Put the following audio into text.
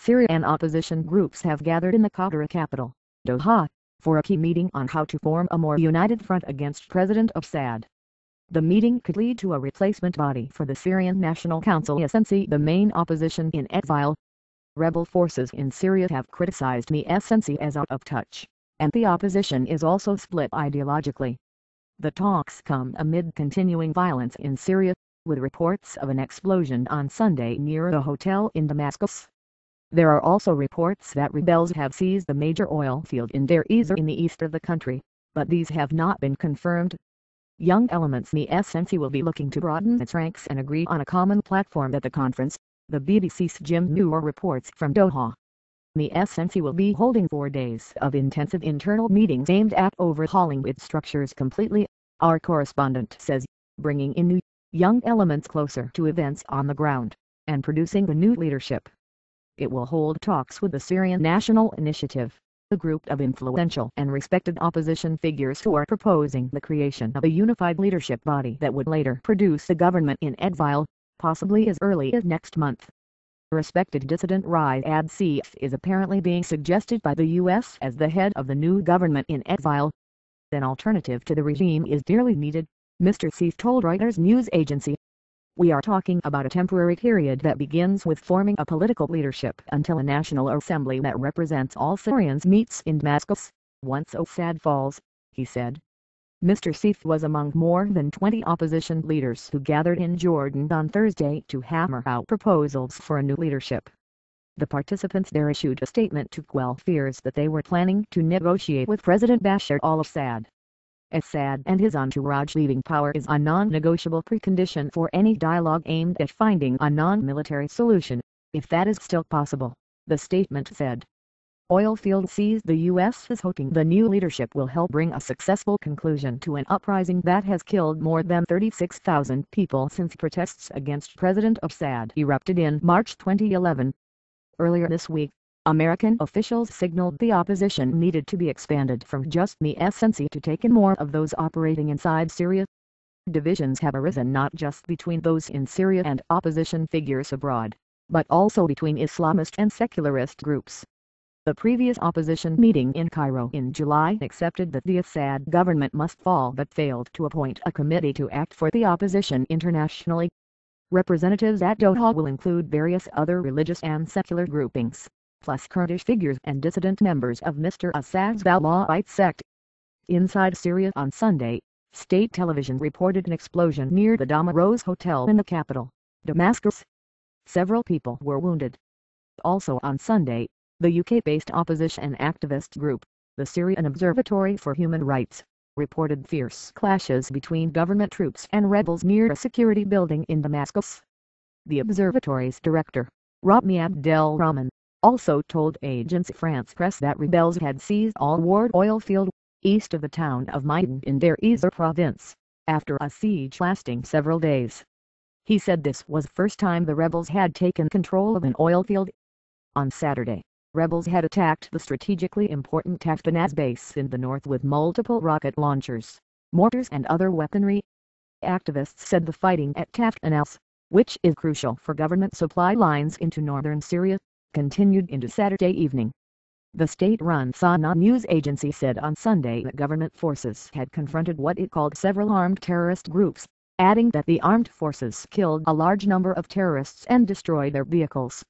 Syrian opposition groups have gathered in the Qatar capital, Doha, for a key meeting on how to form a more united front against President Assad. The meeting could lead to a replacement body for the Syrian National Council SNC, the main opposition in exile. Rebel forces in Syria have criticized the SNC as out of touch, and the opposition is also split ideologically. The talks come amid continuing violence in Syria, with reports of an explosion on Sunday near a hotel in Damascus. There are also reports that rebels have seized a major oil field in Deir Ezzor in the east of the country, but these have not been confirmed. Young elements in the SNC will be looking to broaden its ranks and agree on a common platform at the conference, the BBC's Jim Muir reports from Doha. The SNC will be holding 4 days of intensive internal meetings aimed at overhauling its structures completely, our correspondent says, bringing in new, young elements closer to events on the ground, and producing the new leadership. It will hold talks with the Syrian National Initiative, a group of influential and respected opposition figures who are proposing the creation of a unified leadership body that would later produce a government in exile, possibly as early as next month. Respected dissident Riyad Seif is apparently being suggested by the U.S. as the head of the new government in exile. An alternative to the regime is dearly needed, Mr. Seif told Reuters news agency. We are talking about a temporary period that begins with forming a political leadership until a national assembly that represents all Syrians meets in Damascus, once Assad falls, he said. Mr. Seif was among more than 20 opposition leaders who gathered in Jordan on Thursday to hammer out proposals for a new leadership. The participants there issued a statement to quell fears that they were planning to negotiate with President Bashar al-Assad. Assad and his entourage leaving power is a non-negotiable precondition for any dialogue aimed at finding a non-military solution, if that is still possible, the statement said. Oil field seized. The U.S. is hoping the new leadership will help bring a successful conclusion to an uprising that has killed more than 36,000 people since protests against President Assad erupted in March 2011. Earlier this week, American officials signaled the opposition needed to be expanded from just the SNC to take in more of those operating inside Syria. Divisions have arisen not just between those in Syria and opposition figures abroad, but also between Islamist and secularist groups. The previous opposition meeting in Cairo in July accepted that the Assad government must fall but failed to appoint a committee to act for the opposition internationally. Representatives at Doha will include various other religious and secular groupings, plus Kurdish figures and dissident members of Mr. Assad's Alawite sect. Inside Syria on Sunday, state television reported an explosion near the Dama Rose Hotel in the capital, Damascus. Several people were wounded. Also on Sunday, the UK-based opposition activist group, the Syrian Observatory for Human Rights, reported fierce clashes between government troops and rebels near a security building in Damascus. The observatory's director, Rami Abdelrahman, also told Agence France Presse that rebels had seized Al-Ward oil field, east of the town of Maidan in Deir Ezzor province, after a siege lasting several days. He said this was the first time the rebels had taken control of an oil field. On Saturday, rebels had attacked the strategically important Taftanaz base in the north with multiple rocket launchers, mortars and other weaponry. Activists said the fighting at Taftanaz, which is crucial for government supply lines into northern Syria, continued into Saturday evening. The state-run Sana news agency said on Sunday that government forces had confronted what it called several armed terrorist groups, adding that the armed forces killed a large number of terrorists and destroyed their vehicles.